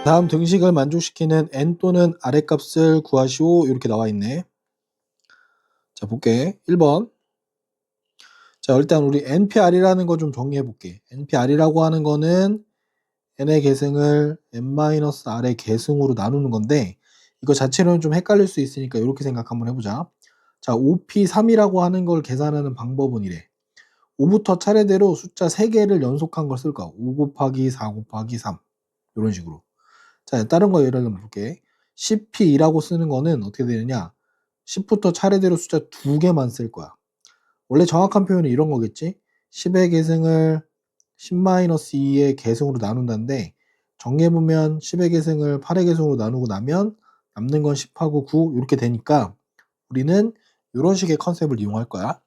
다음 등식을 만족시키는 n 또는 아랫값을 구하시오. 이렇게 나와 있네. 자, 볼게. 1번. 자, 일단 우리 npr이라는 거 좀 정리해 볼게. npr이라고 하는 거는 n의 계승을 n-r의 계승으로 나누는 건데, 이거 자체로는 좀 헷갈릴 수 있으니까 이렇게 생각 한번 해보자. 자, 5p3이라고 하는 걸 계산하는 방법은 이래. 5부터 차례대로 숫자 3개를 연속한 걸 쓸 거야. 5 곱하기 4 곱하기 3 이런 식으로. 자, 다른 거 예를 들어 볼게. 10p2라고 쓰는 거는 어떻게 되느냐, 10부터 차례대로 숫자 2개만 쓸 거야. 원래 정확한 표현은 이런 거겠지. 10의 계승을 10-2의 계승으로 나눈다는데, 정리해보면 10의 계승을 8의 계승으로 나누고 나면 남는 건 10하고 9 이렇게 되니까 우리는 이런 식의 컨셉을 이용할 거야.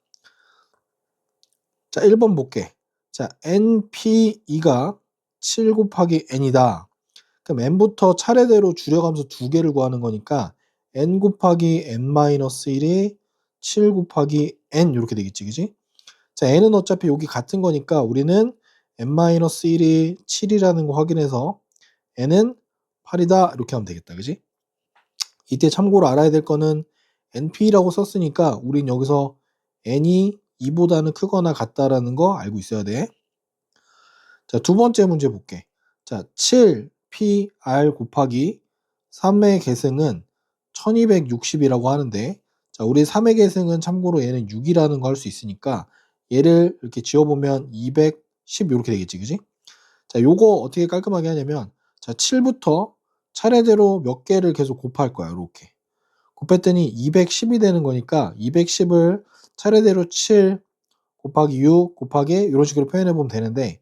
자, 1번 볼게. 자, np2가 7 곱하기 n이다. 그럼 n부터 차례대로 줄여가면서 2개를 구하는 거니까 n 곱하기 n-1이 7 곱하기 n 이렇게 되겠지, 그지? 자, n은 어차피 여기 같은 거니까 우리는 n-1이 7이라는 거 확인해서 n은 8이다 이렇게 하면 되겠다, 그지? 이때 참고로 알아야 될 거는 np라고 썼으니까 우린 여기서 n이 2보다는 크거나 같다라는 거 알고 있어야 돼. 자, 두 번째 문제 볼게. 자, 7pr 곱하기 3의 계승은 1260이라고 하는데, 자, 우리 3의 계승은 참고로 얘는 6이라는 거 할 수 있으니까 얘를 이렇게 지워보면 210 이렇게 되겠지, 그지? 자, 요거 어떻게 깔끔하게 하냐면, 자, 7부터 차례대로 몇 개를 계속 곱할 거야, 이렇게. 곱했더니 210이 되는 거니까 210을 차례대로 7 곱하기 6 곱하기 이런 식으로 표현해 보면 되는데,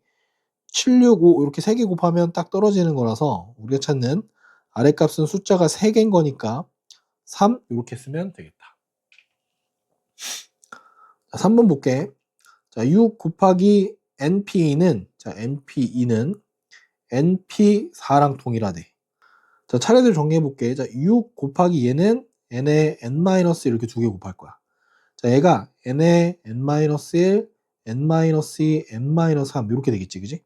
765 이렇게 3개 곱하면 딱 떨어지는 거라서 우리가 찾는 아랫값은 숫자가 3개인 거니까 3 이렇게 쓰면 되겠다. 자, 3번 볼게. 자, 6 곱하기 np는 np4랑 동일하대. 자, 차례대로 정리해 볼게. 자, 6 곱하기 얘는 n의 n- 이렇게 2개 곱할 거야. 자, 얘가 n의 n-1, n-2, n-3 이렇게 되겠지, 그지?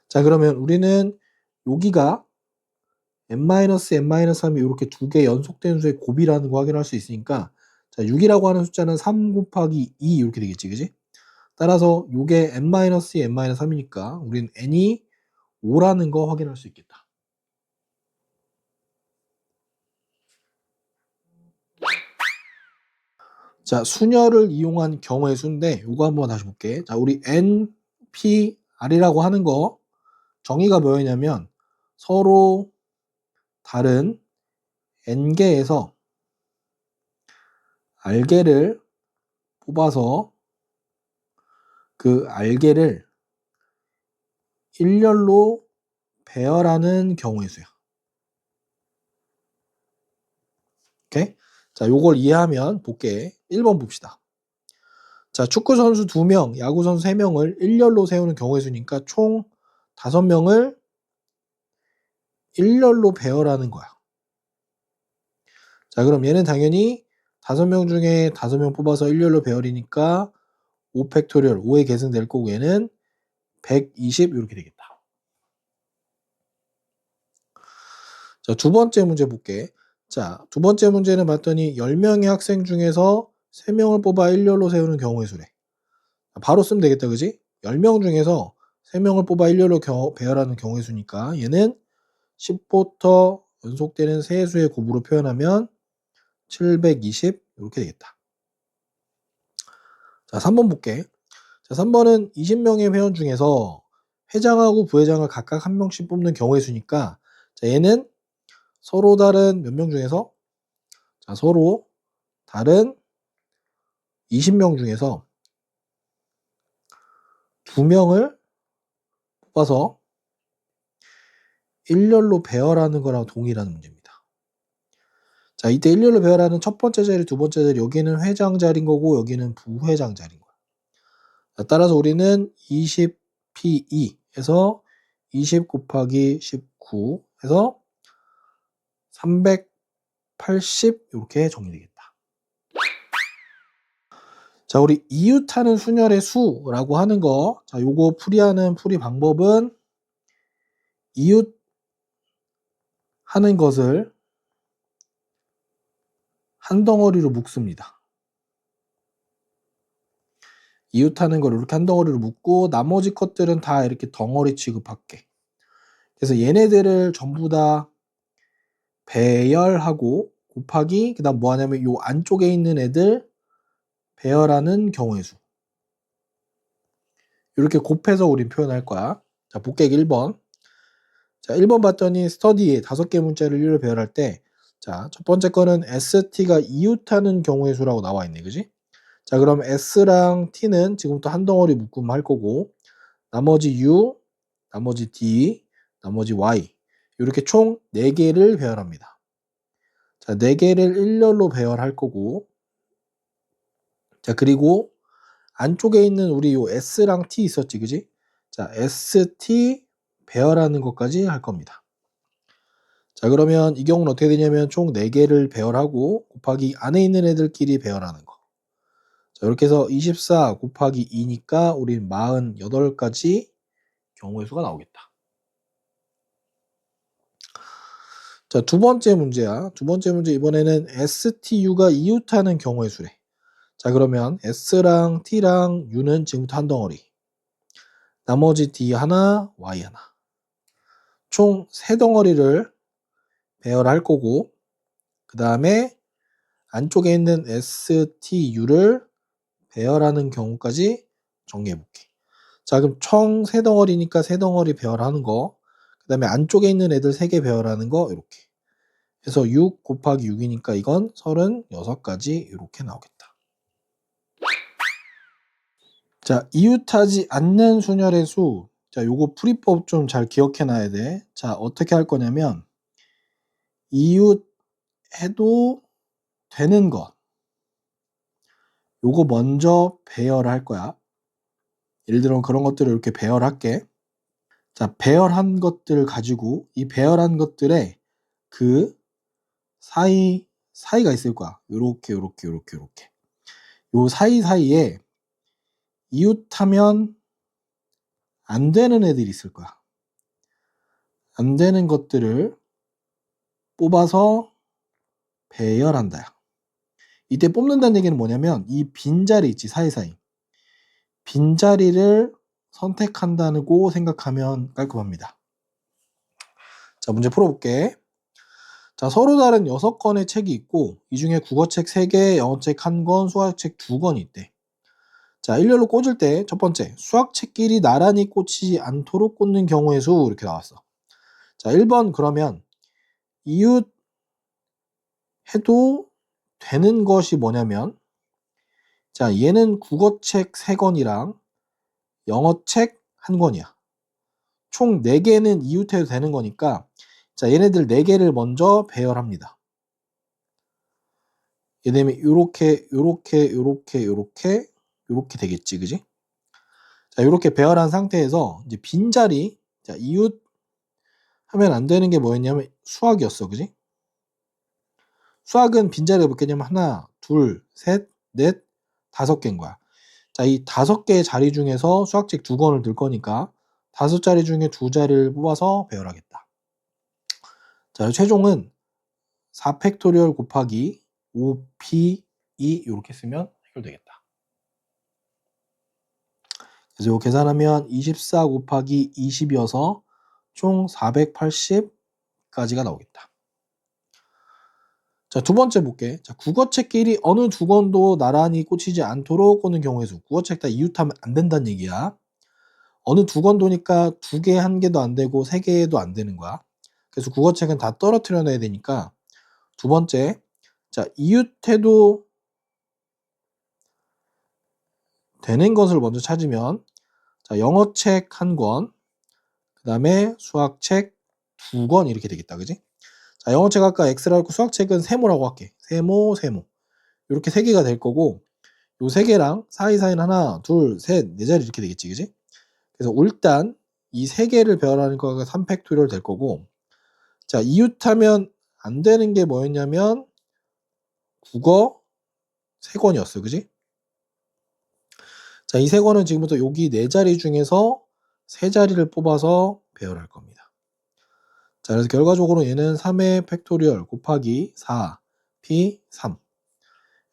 자, 그러면 우리는 여기가 n-3이 이렇게 2개 연속된 수의 곱이라는 거 확인할 수 있으니까, 자, 6이라고 하는 숫자는 3 곱하기 2 이렇게 되겠지, 그지? 따라서 요게 n-2, n-3이니까 우리는 n이 5라는 거 확인할 수 있겠다. 자, 순열을 이용한 경우의 수인데 요거 한번 다시 볼게. 자, 우리 npr이라고 하는 거 정의가 뭐였냐면, 서로 다른 n개에서 알개를 뽑아서 그 알개를 일렬로 배열하는 경우의 수야. 오케이? 자, 요걸 이해하면 볼게. 1번 봅시다. 자, 축구 선수 2명, 야구 선수 3명을 일렬로 세우는 경우의 수니까 총 5명을 일렬로 배열하는 거야. 자, 그럼 얘는 당연히 5명 중에 5명 뽑아서 일렬로 배열이니까 5팩토리얼, 5의 계승 될 거고 얘는 120 이렇게 되겠다. 자, 두 번째 문제 볼게. 자, 두 번째 문제는 봤더니 10명의 학생 중에서 3명을 뽑아 일렬로 세우는 경우의 수래. 바로 쓰면 되겠다, 그지? 10명 중에서 3명을 뽑아 일렬로 배열하는 경우의 수니까 얘는 10부터 연속되는 세수의 곱으로 표현하면 720 이렇게 되겠다. 자, 3번 볼게. 자, 3번은 20명의 회원 중에서 회장하고 부회장을 각각 한 명씩 뽑는 경우의 수니까, 자, 얘는 서로 다른 몇 명 중에서, 자, 서로 다른 20명 중에서 2명을 뽑아서 일렬로 배열하는 거랑 동일한 문제입니다. 자, 이때 일렬로 배열하는 첫 번째 자리, 두 번째 자리, 여기는 회장 자리인 거고 여기는 부회장 자리인 거야. 자, 따라서 우리는 20p2에서 20 곱하기 19 해서 380 이렇게 정리되겠다. 자, 우리 이웃하는 순열의 수라고 하는 거, 자, 요거 풀이 방법은 이웃 하는 것을 한 덩어리로 묶습니다. 이웃하는 걸 이렇게 한 덩어리로 묶고 나머지 것들은 다 이렇게 덩어리 취급할게. 그래서 얘네들을 전부 다 배열하고 곱하기 그다음 뭐 하냐면 요 안쪽에 있는 애들 배열하는 경우의 수. 이렇게 곱해서 우린 표현할 거야. 자, 복객 1번. 자, 1번 봤더니 스터디에 5개 문자를 일로 배열할 때 자, 첫 번째 거는 ST가 이웃하는 경우의 수라고 나와 있네. 그지? 자, 그럼 S랑 T는 지금부터 한 덩어리 묶으면 할 거고 나머지 U, 나머지 D, 나머지 Y 이렇게 총 4개를 배열합니다. 자, 4개를 일렬로 배열할 거고 자, 그리고 안쪽에 있는 우리 요 S랑 T 있었지, 그지? 자, ST 배열하는 것까지 할 겁니다. 자, 그러면 이 경우는 어떻게 되냐면 총 4개를 배열하고 곱하기 안에 있는 애들끼리 배열하는 거. 자, 이렇게 해서 24 곱하기 2니까 우린 48가지 경우의 수가 나오겠다. 자, 두 번째 문제야. 두 번째 문제 이번에는 STU가 이웃하는 경우의 수래. 자, 그러면 S랑 T랑 U는 지금부터 한 덩어리. 나머지 D 하나, Y 하나. 총 3덩어리를 배열할 거고 그 다음에 안쪽에 있는 STU를 배열하는 경우까지 정리해 볼게. 자, 그럼 총 3덩어리니까 3덩어리 배열하는 거. 그 다음에 안쪽에 있는 애들 3개 배열하는 거 이렇게. 그래서 6 곱하기 6이니까 이건 36가지 이렇게 나오겠다. 자, 이웃하지 않는 순열의 수. 자, 요거 풀이법 좀 잘 기억해 놔야 돼. 자, 어떻게 할 거냐면 이웃해도 되는 것. 요거 먼저 배열할 거야. 예를 들어 그런 것들을 이렇게 배열할게. 자, 배열한 것들 가지고 이 배열한 것들의 그 사이가 있을 거야. 요렇게 요렇게 요렇게 요렇게. 요 사이사이에 이웃하면 안 되는 애들이 있을 거야. 안 되는 것들을 뽑아서 배열한다. 이때 뽑는다는 얘기는 뭐냐면 이 빈자리 있지 사이사이. 빈자리를 선택한다고 생각하면 깔끔합니다. 자, 문제 풀어볼게. 자, 서로 다른 6권의 책이 있고 이 중에 국어책 3개, 영어책 1권, 수학책 2권이 있대. 자, 일렬로 꽂을 때 첫 번째 수학책끼리 나란히 꽂히지 않도록 꽂는 경우의 수 이렇게 나왔어. 자, 1번 그러면 이웃 해도 되는 것이 뭐냐면 자, 얘는 국어책 3권이랑 영어책 1권이야. 총 4개는 이웃해도 되는 거니까 자, 얘네들 4개를 먼저 배열합니다. 얘네면 요렇게 요렇게 요렇게 요렇게 요렇게 되겠지, 그지? 자, 요렇게 배열한 상태에서 이제 빈자리 자, 이웃 하면 안 되는 게 뭐였냐면 수학이었어, 그지? 수학은 빈자리가 몇 개냐면 하나, 둘, 셋, 넷, 5개인 거야. 자, 이 5개의 자리 중에서 수학책 2권을 들 거니까 5자리 중에 2자리를 뽑아서 배열하겠다. 자, 최종은 4팩토리얼 곱하기 5p2 이렇게 쓰면 해결되겠다. 그래서 이거 계산하면 24 곱하기 20이어서 총 480까지가 나오겠다. 자, 두 번째 볼게. 자, 국어책끼리 어느 2권도 나란히 꽂히지 않도록 꽂는 경우의 수. 국어책 다 이웃하면 안 된다는 얘기야. 어느 2권도니까 2개, 1개도 안 되고 3개도 안 되는 거야. 그래서 국어책은 다 떨어뜨려 놔야 되니까 두 번째, 자, 이웃해도 되는 것을 먼저 찾으면 자, 영어책 1권, 그 다음에 수학책 2권 이렇게 되겠다. 그지? 자, 영어책 아까 X라고 했고 수학책은 세모라고 할게. 세모, 세모. 이렇게 3개가 될 거고 요 3개랑 사이사이는 하나, 둘, 셋, 4자리 이렇게 되겠지. 그지? 그래서 일단 이 3개를 배열하는 거가 3팩토리얼 될 거고 자, 이웃하면 안 되는 게 뭐였냐면 국어 3권이었어. 그지? 자, 이 3권은 지금부터 여기 4자리 중에서 3자리를 뽑아서 배열할 겁니다. 자, 그래서 결과적으로 얘는 3의 팩토리얼 곱하기 4, p 3.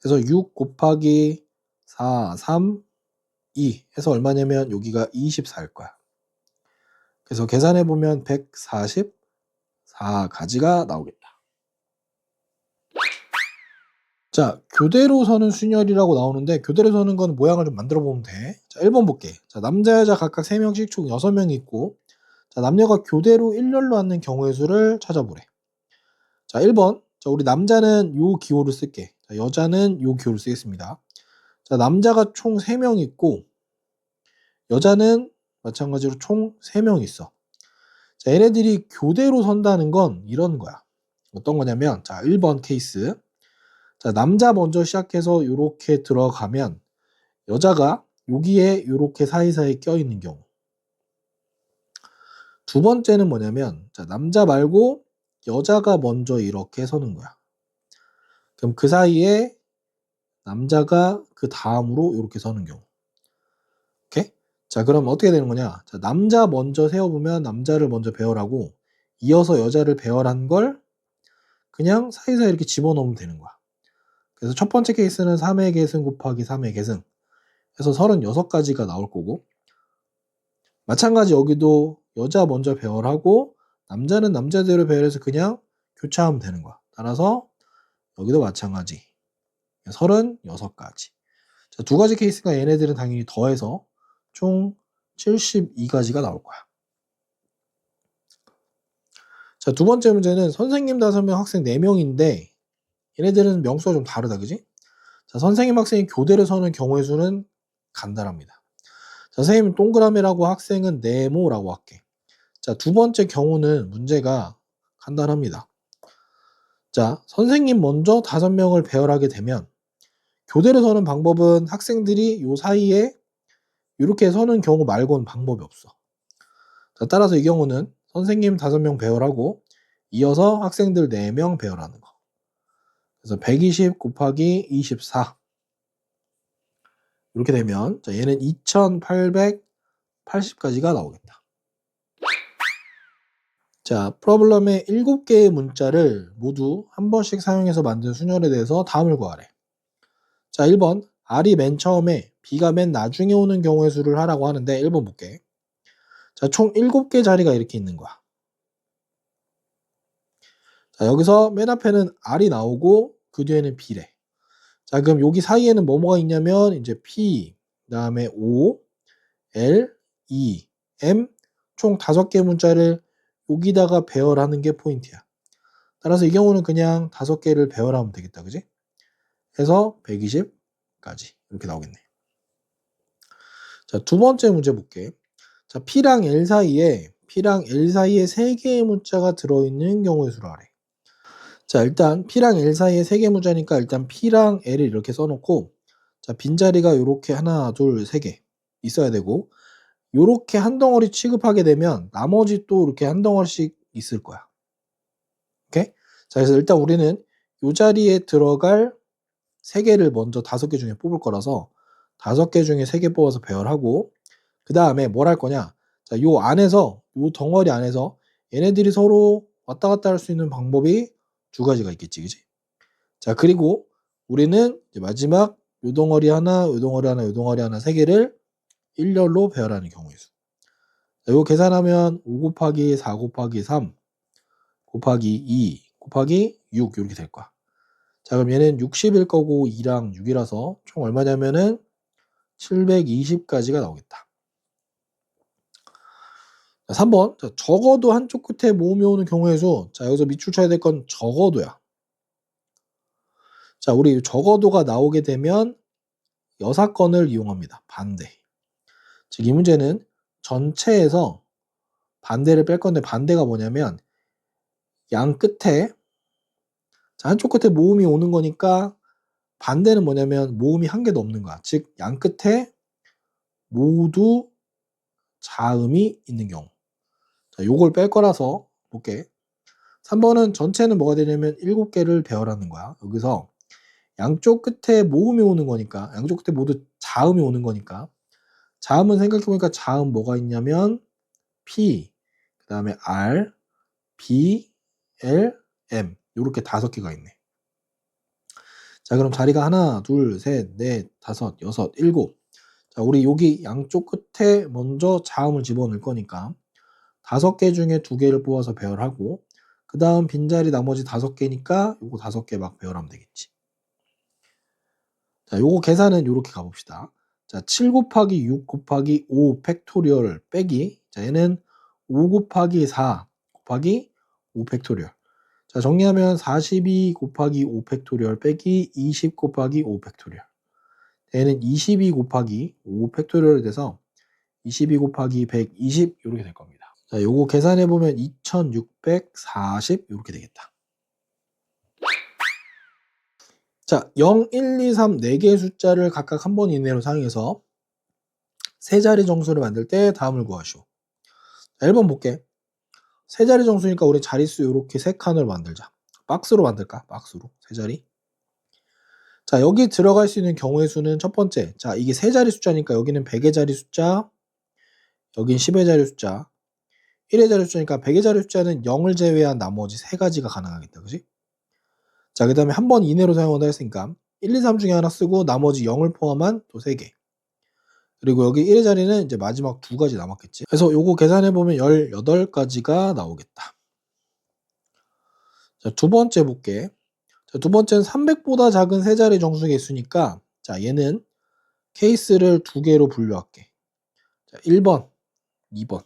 그래서 6 곱하기 4, 3, 2 해서 얼마냐면 여기가 24일 거야. 그래서 계산해보면 144가지가 나오겠다. 자, 교대로 서는 순열이라고 나오는데 교대로 서는 건 모양을 좀 만들어 보면 돼. 자, 1번 볼게. 자, 남자 여자 각각 3명씩 총 6명이 있고 자, 남녀가 교대로 일렬로 앉는 경우의 수를 찾아보래. 자, 1번. 자, 우리 남자는 요 기호를 쓸게. 자, 여자는 요 기호를 쓰겠습니다. 자, 남자가 총 3명 있고 여자는 마찬가지로 총 3명 있어. 자, 얘네들이 교대로 선다는 건 이런 거야. 어떤 거냐면 자, 1번 케이스. 자, 남자 먼저 시작해서 요렇게 들어가면 여자가 여기에 요렇게 사이사이에 껴있는 경우. 두 번째는 뭐냐면 자, 남자 말고 여자가 먼저 이렇게 서는 거야. 그럼 그 사이에 남자가 그 다음으로 이렇게 서는 경우. 오케이? 자, 그럼 어떻게 되는 거냐? 자, 남자 먼저 세워보면 남자를 먼저 배열하고 이어서 여자를 배열한 걸 그냥 사이사이 이렇게 집어넣으면 되는 거야. 그래서 첫 번째 케이스는 3의 계승 곱하기 3의 계승 해서 36가지가 나올 거고 마찬가지 여기도 여자 먼저 배열하고 남자는 남자대로 배열해서 그냥 교차하면 되는 거야. 따라서 여기도 마찬가지 36가지. 자, 두 가지 케이스가 얘네들은 당연히 더해서 총 72가지가 나올 거야. 자, 두 번째 문제는 선생님 5명, 학생 4명인데 얘네들은 명수가 좀 다르다, 그지? 자, 선생님, 학생이 교대를 서는 경우의 수는 간단합니다. 자, 선생님 동그라미라고 학생은 네모라고 할게. 자, 두 번째 경우는 문제가 간단합니다. 자, 선생님 먼저 5명을 배열하게 되면 교대를 서는 방법은 학생들이 요 사이에 이렇게 서는 경우 말고는 방법이 없어. 자, 따라서 이 경우는 선생님 5명 배열하고 이어서 학생들 4명 배열하는 거. 그래서 120 곱하기 24 이렇게 되면 자, 얘는 2880까지가 나오겠다. 자, 프로블럼의 7개의 문자를 모두 한 번씩 사용해서 만든 순열에 대해서 다음을 구하래. 자, 1번 R이 맨 처음에 B가 맨 나중에 오는 경우의 수를 하라고 하는데 1번 볼게. 자, 총 7개 자리가 이렇게 있는 거야. 자, 여기서 맨 앞에는 R이 나오고 그 뒤에는 B래. 자, 그럼 여기 사이에는 뭐가 있냐면 이제 P, 그다음에 O, L, E, M 총 5개 문자를 여기다가 배열하는 게 포인트야. 따라서 이 경우는 그냥 5개를 배열하면 되겠다. 그지? 해서 120까지 이렇게 나오겠네. 자, 두 번째 문제 볼게. 자, P랑 L 사이에 3개의 문자가 들어있는 경우의 수를 하래. 자, 일단 P랑 L 사이에 3개 문자니까 일단 P랑 L을 이렇게 써놓고 자, 빈자리가 이렇게 하나, 둘, 3개 있어야 되고 요렇게 한 덩어리 취급하게 되면 나머지 또 이렇게 한 덩어리씩 있을 거야. 오케이? 자, 그래서 일단 우리는 요 자리에 들어갈 3개를 먼저 5개 중에 뽑을 거라서 5개 중에 3개 뽑아서 배열하고 그 다음에 뭘 할 거냐? 자, 요 안에서 요 덩어리 안에서 얘네들이 서로 왔다 갔다 할 수 있는 방법이 2가지가 있겠지, 그지? 자, 그리고 우리는 이제 마지막 요 덩어리 하나, 요 덩어리 하나, 요 덩어리 하나 3개를 일렬로 배열하는 경우의 수. 자, 이거 계산하면 5 곱하기 4 곱하기 3 곱하기 2 곱하기 6 이렇게 될 거야. 자, 그럼 얘는 60일 거고 2랑 6이라서 총 얼마냐면은 720까지가 나오겠다. 자, 3번. 자, 적어도 한쪽 끝에 모음이 오는 경우의 수. 자, 여기서 밑줄 쳐야 될 건 적어도야. 자, 우리 적어도가 나오게 되면 여사건을 이용합니다. 반대. 즉, 이 문제는 전체에서 반대를 뺄 건데 반대가 뭐냐면 양 끝에 자, 한쪽 끝에 모음이 오는 거니까 반대는 뭐냐면 모음이 한 개도 없는 거야. 즉, 양 끝에 모두 자음이 있는 경우. 자, 요걸 뺄 거라서 볼게. 3번은 전체는 뭐가 되냐면 7개를 배열하는 거야. 여기서 양쪽 끝에 모음이 오는 거니까 양쪽 끝에 모두 자음이 오는 거니까 자음은 생각해보니까 자음 뭐가 있냐면 P, 그 다음에 R, B, L, M 요렇게 5개가 있네. 자, 그럼 자리가 하나, 둘, 셋, 넷, 다섯, 여섯, 일곱. 자, 우리 여기 양쪽 끝에 먼저 자음을 집어넣을 거니까 5개 중에 2개를 뽑아서 배열하고 그 다음 빈자리 나머지 5개니까 요거 5개 막 배열하면 되겠지. 자, 요거 계산은 요렇게 가봅시다. 자, 7 곱하기 6 곱하기 5 팩토리얼 빼기, 자, 얘는 5 곱하기 4 곱하기 5 팩토리얼. 자, 정리하면 42 곱하기 5 팩토리얼 빼기 20 곱하기 5 팩토리얼. 얘는 22 곱하기 5 팩토리얼이 돼서 22 곱하기 120 이렇게 될 겁니다. 자, 요거 계산해 보면 2640 이렇게 되겠다. 자, 0, 1, 2, 3 4개의 숫자를 각각 한 번 이내로 사용해서 세 자리 정수를 만들 때 다음을 구하시오. 자, 1번 볼게. 세 자리 정수니까 우리 자릿수 이렇게 3칸으로 만들자. 박스로 만들까? 박스로. 세 자리. 자, 여기 들어갈 수 있는 경우의 수는 첫 번째. 자, 이게 세 자리 숫자니까 여기는 100의 자리 숫자, 여긴 10의 자리 숫자, 1의 자리 숫자니까 100의 자리 숫자는 0을 제외한 나머지 3가지가 가능하겠다. 그지? 자, 그 다음에 한 번 이내로 사용한다 했으니까 1, 2, 3 중에 하나 쓰고 나머지 0을 포함한 또 3개. 그리고 여기 1의 자리는 이제 마지막 2가지 남았겠지. 그래서 요거 계산해보면 18가지가 나오겠다. 자, 두 번째 볼게. 자, 두 번째는 300보다 작은 세 자리 정수 개수니까 자, 얘는 케이스를 2개로 분류할게. 자, 1번, 2번.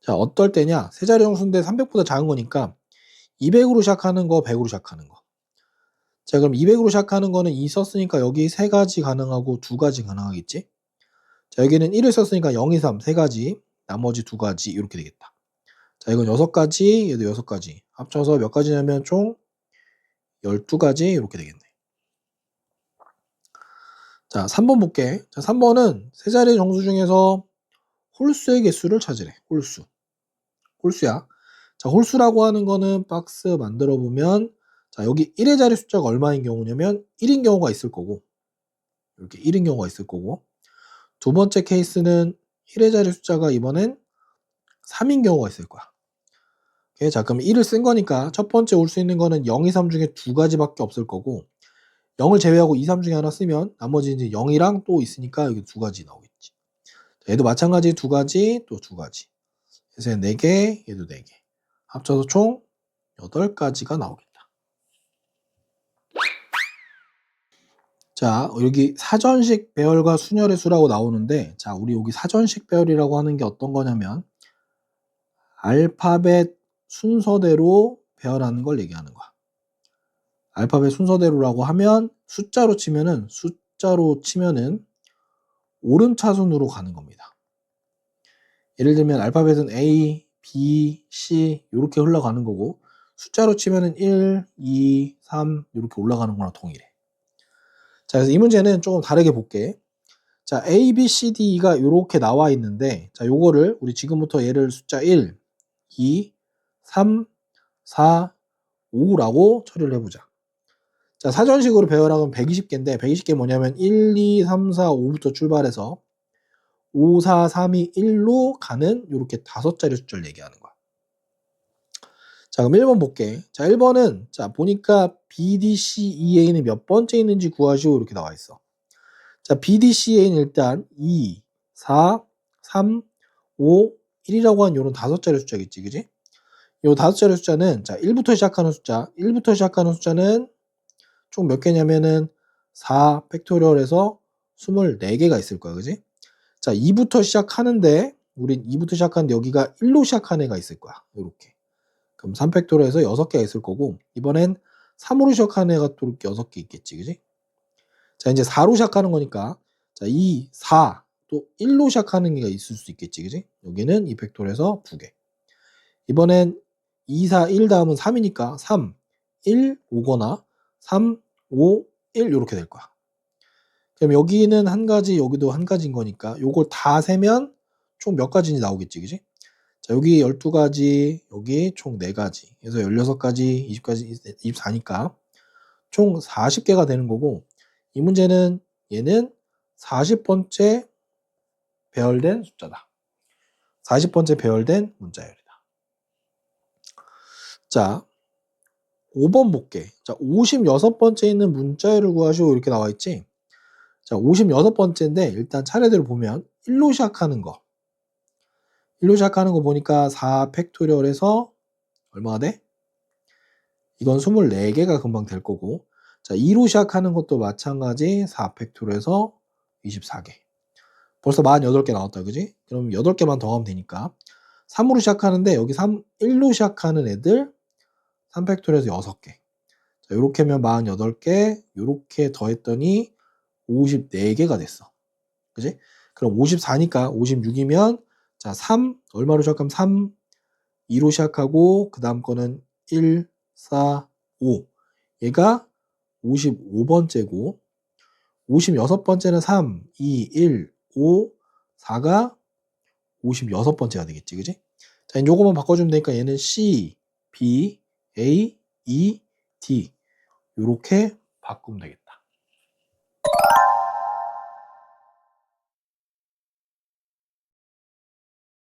자, 어떨 때냐? 세 자리 정수인데 300보다 작은 거니까 200으로 시작하는 거, 100으로 시작하는 거. 자, 그럼 200으로 시작하는 거는 2 썼으니까 여기 3가지 가능하고 2가지 가능하겠지? 자, 여기는 1을 썼으니까 0, 2, 3 3가지, 나머지 2가지 이렇게 되겠다. 자, 이건 6가지, 얘도 6가지. 합쳐서 몇 가지냐면 총 12가지 이렇게 되겠네. 자, 3번 볼게. 자, 3번은 세 자리 정수 중에서 홀수의 개수를 찾으래. 홀수. 홀수야. 자, 홀수라고 하는 거는 박스 만들어 보면 자, 여기 1의 자리 숫자가 얼마인 경우냐면 1인 경우가 있을 거고 이렇게 1인 경우가 있을 거고 두 번째 케이스는 1의 자리 숫자가 이번엔 3인 경우가 있을 거야. 오케이? 자, 그럼 1을 쓴 거니까 첫 번째 올 수 있는 거는 0, 2, 3 중에 2가지밖에 없을 거고 0을 제외하고 2, 3 중에 하나 쓰면 나머지 이제 0이랑 또 있으니까 여기 2가지 나오겠지. 자, 얘도 마찬가지 2가지 또 2가지. 그래서 4개, 얘도 4개. 합쳐서 총 8가지가 나오겠다. 자, 여기 사전식 배열과 순열의 수라고 나오는데 자, 우리 여기 사전식 배열이라고 하는 게 어떤 거냐면 알파벳 순서대로 배열하는 걸 얘기하는 거야. 알파벳 순서대로라고 하면 숫자로 치면은 오름차순으로 가는 겁니다. 예를 들면 알파벳은 A, B, C 이렇게 흘러가는 거고 숫자로 치면은 1, 2, 3 이렇게 올라가는 거랑 동일해. 자, 그래서 이 문제는 조금 다르게 볼게. 자, A, B, C, D, E가 이렇게 나와 있는데 자, 요거를 우리 지금부터 얘를 숫자 1, 2, 3, 4, 5라고 처리를 해보자. 자, 사전식으로 배열하면 120개인데 120개 뭐냐면 1, 2, 3, 4, 5부터 출발해서 5, 4, 3, 2, 1로 가는 이렇게 5자리 숫자를 얘기하는 거야. 자, 그럼 1번 볼게. 자, 1번은 자, 보니까 BDCEA는 몇 번째 있는지 구하시오 이렇게 나와 있어. 자, BDCA는 일단 2, 4, 3, 5, 1이라고 한 요런 5자리 숫자겠지, 그지? 요 5자리 숫자는 자, 1부터 시작하는 숫자는 총 몇 개냐면은 4 팩토리얼에서 24개가 있을 거야, 그지? 자, 2부터 시작하는데 우린 2부터 시작하는데 여기가 1로 시작한 애가 있을 거야. 요렇게. 그럼 3 팩토리얼에서 6개가 있을 거고 이번엔 3으로 시작하는 애가 또 이렇게 6개 있겠지, 그지? 자, 이제 4로 시작하는 거니까 자, 2, 4, 또 1로 시작하는 애가 있을 수 있겠지, 그지? 여기는 2 팩토리얼에서 2개. 이번엔 2, 4, 1 다음은 3이니까 3, 1 오거나 3, 5, 1 요렇게 될 거야. 그럼 여기는 한 가지, 여기도 한 가지인 거니까 요걸 다 세면 총 몇 가지인지 나오겠지, 그지? 자, 여기 12가지, 여기 총 4가지. 그래서 16가지, 20가지, 24니까 총 40개가 되는 거고 이 문제는 얘는 40번째 배열된 숫자다. 40번째 배열된 문자열이다. 자, 5번 볼게. 자, 56번째 있는 문자열을 구하시오 이렇게 나와 있지. 자, 56번째인데 일단 차례대로 보면 1로 시작하는 거. 1로 시작하는 거 보니까 4 팩토리얼에서 얼마가 돼? 이건 24개가 금방 될 거고. 자, 2로 시작하는 것도 마찬가지 4 팩토리얼에서 24개. 벌써 48개 나왔다. 그지? 그럼 8개만 더 하면 되니까. 3으로 시작하는데 여기 1로 시작하는 애들 3 팩토리얼에서 6개. 자, 요렇게 하면 48개, 요렇게 더했더니 54개가 됐어. 그지? 그럼 54니까 56이면 자, 3 얼마로 시작하면 3 2로 시작하고 그 다음 거는 1, 4, 5 얘가 55번째고 56번째는 3, 2, 1, 5, 4가 56번째가 되겠지. 그지? 자, 이제 요거만 바꿔주면 되니까 얘는 C, B, A, E, D 요렇게 바꾸면 되겠다.